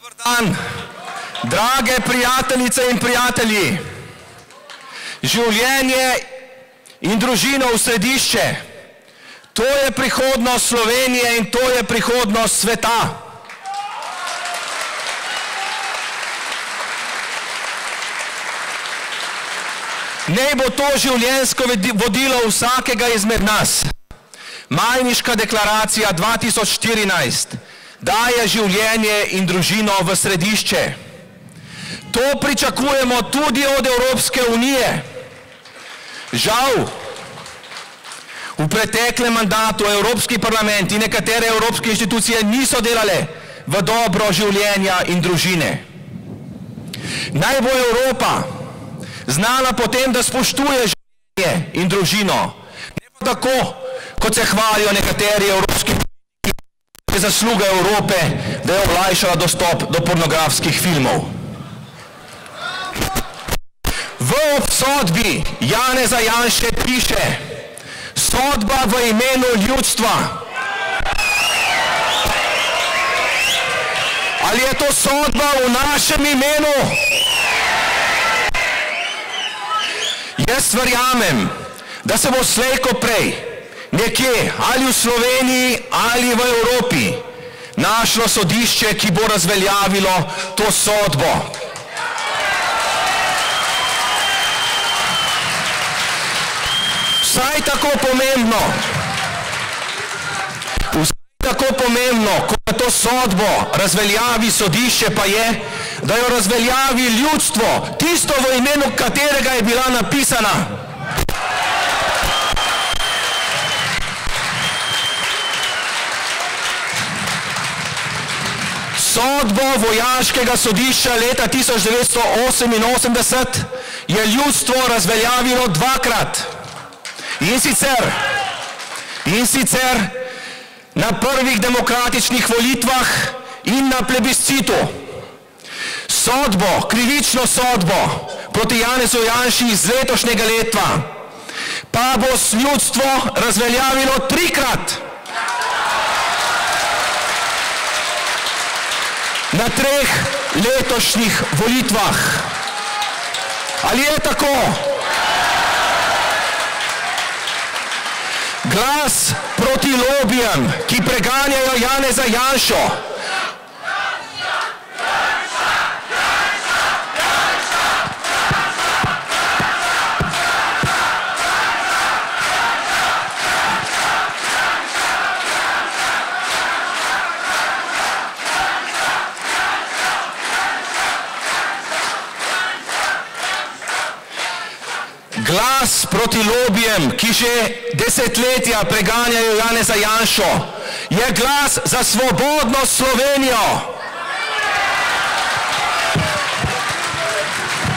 Dober dan, drage prijateljice in prijatelji. Življenje in družino v središče. To je prihodnost Slovenije in to je prihodnost sveta. Naj bo to življenjsko vodilo vsakega izmed nas. Majniška deklaracija 2014 daje življenje in družino v središče. To pričakujemo tudi od Evropske unije. Žal, v preteklem mandatu Evropski parlament in nekatere evropske inštitucije niso delale v dobro življenja in družine. Naj bo Evropa znala potem, da spoštuje življenje in družino. Ne pa tako, kot se hvalijo nekateri evropski politiki, ki je zasluga Evrope, da je olajšala dostop do pornografskih filmov. V obsodbi Janeza Janše piše: sodba v imenu ljudstva. Ali je to sodba v našem imenu? Jaz verjamem, da se bo slej ko prej, nekje ali v Sloveniji ali v Evropi, našlo sodišče, ki bo razveljavilo to sodbo. Vsaj tako pomembno, kot to sodbo razveljavi sodišče, pa je, da jo razveljavi ljudstvo, tisto, v imenu katerega je bila napisana. Sodbo vojaškega sodišča leta 1988 je ljudstvo razveljavilo dvakrat. In sicer na prvih demokratičnih volitvah in na plebiscitu. Sodbo, krivično sodbo proti Janezu Janši iz letošnjega leta pa bo ljudstvo razveljavilo trikrat. Na 3 letošnjih volitvah. Ali je tako? Glas proti lobijem, ki preganjajo Janeza Janšo. Glas proti lobijem, ki že desetletja preganjajo Janeza Janšo, je glas za svobodno Slovenijo.